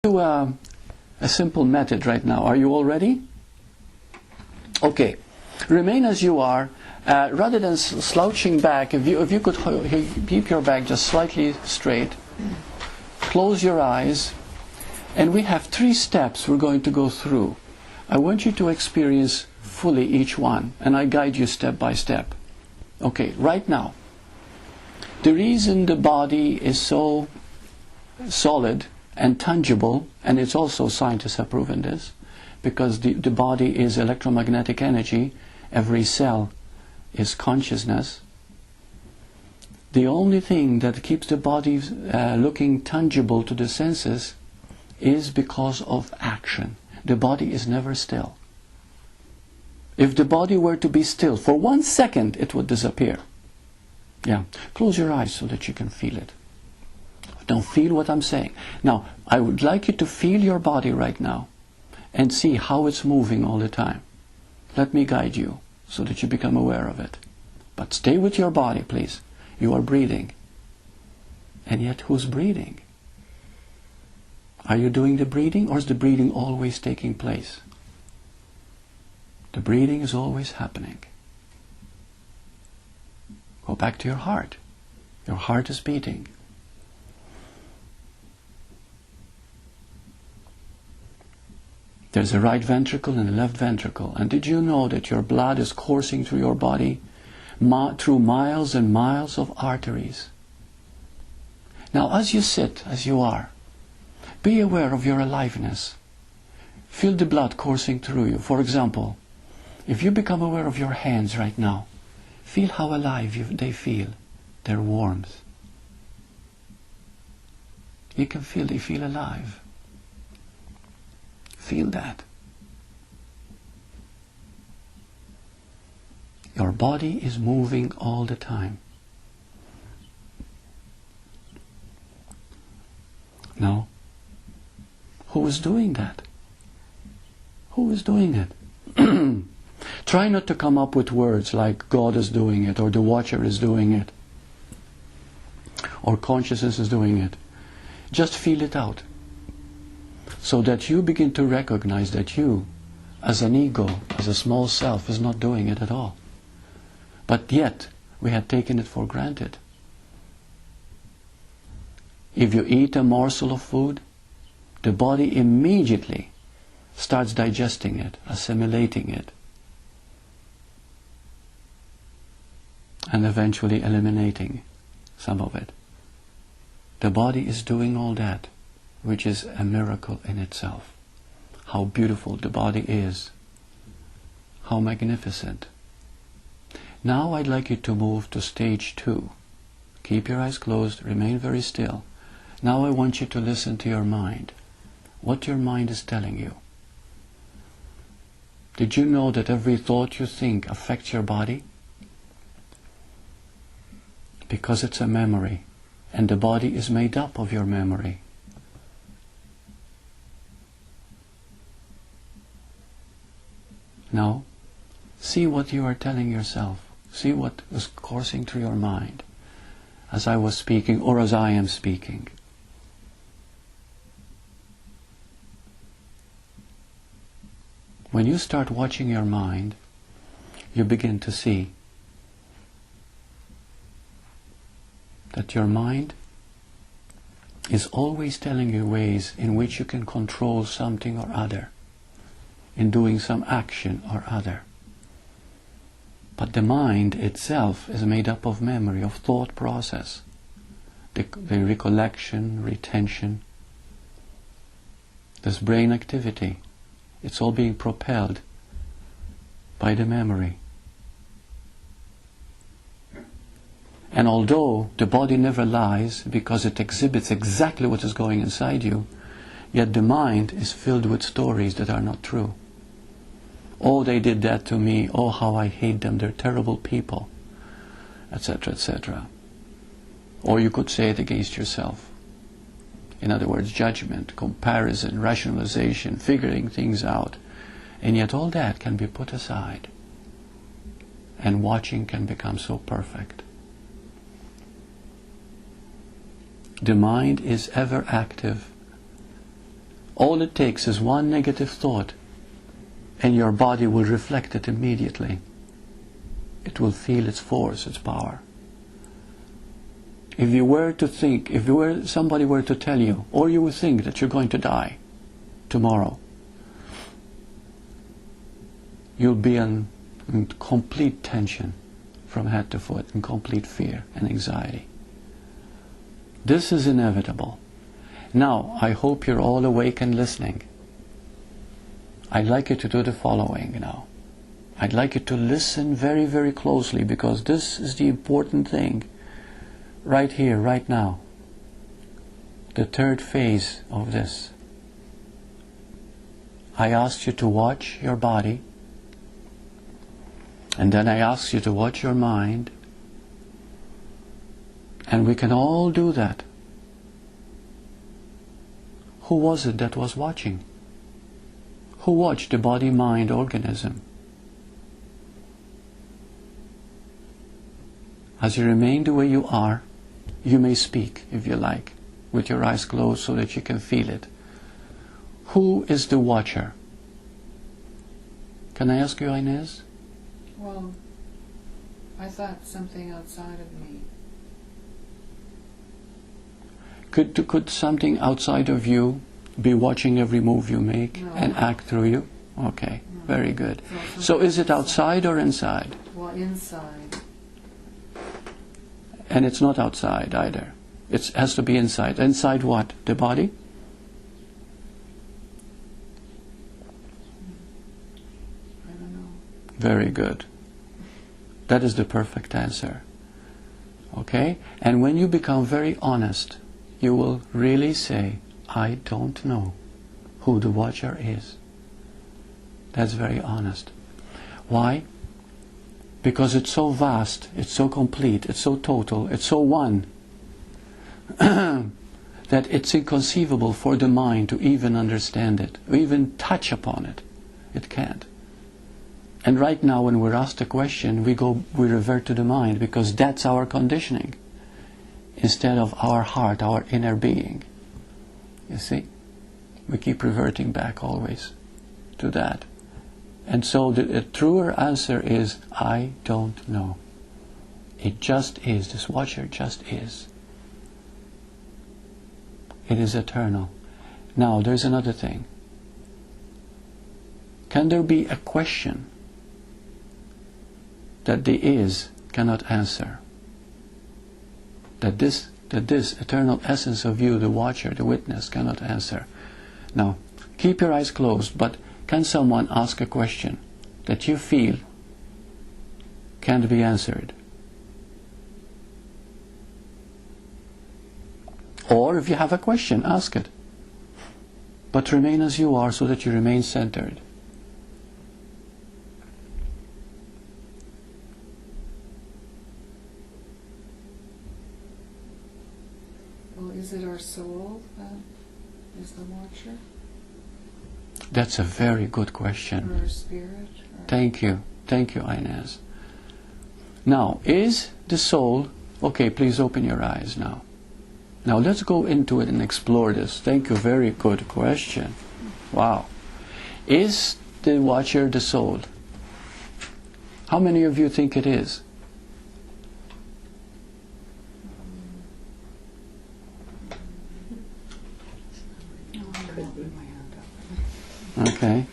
Do a simple method right now. Are you all ready? Okay. Remain as you are. Rather than slouching back, if you could keep your back just slightly straight, close your eyes, and we have 3 steps we're going to go through. I want you to experience fully each one, and I guide you step by step. Okay, right now, the reason the body is so solid and tangible, and it's also scientists have proven this, because the body is electromagnetic energy, every cell is consciousness. The only thing that keeps the body looking tangible to the senses is because of action. The body is never still. If the body were to be still for 1 second, it would disappear. Yeah, close your eyes so that you can feel it. Now feel what I'm saying. Now, I would like you to feel your body right now and see how it's moving all the time. Let me guide you so that you become aware of it. But stay with your body, please. You are breathing. And yet, who's breathing? Are you doing the breathing, or is the breathing always taking place? The breathing is always happening. Go back to your heart. Your heart is beating. There's a right ventricle and a left ventricle. And did you know that your blood is coursing through your body through miles and miles of arteries? Now, as you sit, as you are, be aware of your aliveness. Feel the blood coursing through you. For example, if you become aware of your hands right now, feel how alive they feel, their warmth. You can feel they feel alive. Feel that. Your body is moving all the time. Now, who is doing that? Who is doing it? Try not to come up with words like God is doing it, or the watcher is doing it, or consciousness is doing it. Just feel it out, so that you begin to recognize that you, as an ego, as a small self, is not doing it at all. But yet, we have taken it for granted. If you eat a morsel of food, the body immediately starts digesting it, assimilating it, and eventually eliminating some of it. The body is doing all that, which is a miracle in itself. How beautiful the body is. How magnificent. Now I'd like you to move to stage 2. Keep your eyes closed, remain very still. Now I want you to listen to your mind. What your mind is telling you. Did you know that every thought you think affects your body? Because it's a memory, and the body is made up of your memory. Now, see what you are telling yourself. See what is coursing through your mind as I was speaking, or as I am speaking. When you start watching your mind, you begin to see that your mind is always telling you ways in which you can control something or other, in doing some action or other. But the mind itself is made up of memory, of thought process, the recollection, retention, this brain activity. It's all being propelled by the memory. And although the body never lies, because it exhibits exactly what is going inside you, yet the mind is filled with stories that are not true. Oh, they did that to me. Oh, how I hate them. They're terrible people, etc., etc. Or you could say it against yourself. In other words, judgment, comparison, rationalization, figuring things out. And yet all that can be put aside. And watching can become so perfect. The mind is ever active, All it takes is one negative thought, and your body will reflect it immediately. It will feel its force, its power. If you were to think, somebody were to tell you, or you would think that you're going to die tomorrow, you'll be in complete tension from head to foot, in complete fear and anxiety. This is inevitable. Now, I hope you're all awake and listening. I'd like you to do the following now. I'd like you to listen very, very closely, because this is the important thing right here, right now. The third phase of this. I asked you to watch your body, and then I asked you to watch your mind, and we can all do that. Who was it that was watching? Who watched the body-mind organism? As you remain the way you are, you may speak, if you like, with your eyes closed so that you can feel it. Who is the watcher? Can I ask you, Inez? Well, I thought something outside of me. Could something outside of you be watching every move you make and act through you? Okay, very good. So is it outside or inside? Well, inside. And it's not outside either. It has to be inside. Inside what? The body? I don't know. Very good. That is the perfect answer. Okay? And when you become very honest, you will really say, I don't know who the watcher is. That's very honest. Why? Because it's so vast, it's so complete, it's so total, it's so one, that it's inconceivable for the mind to even understand it, or even touch upon it. It can't. And right now when we're asked a question, we revert to the mind, because that's our conditioning, instead of our heart, our inner being. You see? We keep reverting back always to that. And so the truer answer is, I don't know. It just is. This watcher just is. It is eternal. Now, there's another thing. Can there be a question that the is cannot answer? That this eternal essence of you, the watcher, the witness, cannot answer. Now, keep your eyes closed, but can someone ask a question that you feel can't be answered? Or if you have a question, ask it. But remain as you are so that you remain centered. Well, is it our soul that is the watcher? That's a very good question. Or our spirit? Or Thank you, Inez. Now, is the soul... Okay, please open your eyes now. Now let's go into it and explore this. Thank you, very good question. Wow. Is the watcher the soul? How many of you think it is? Okay.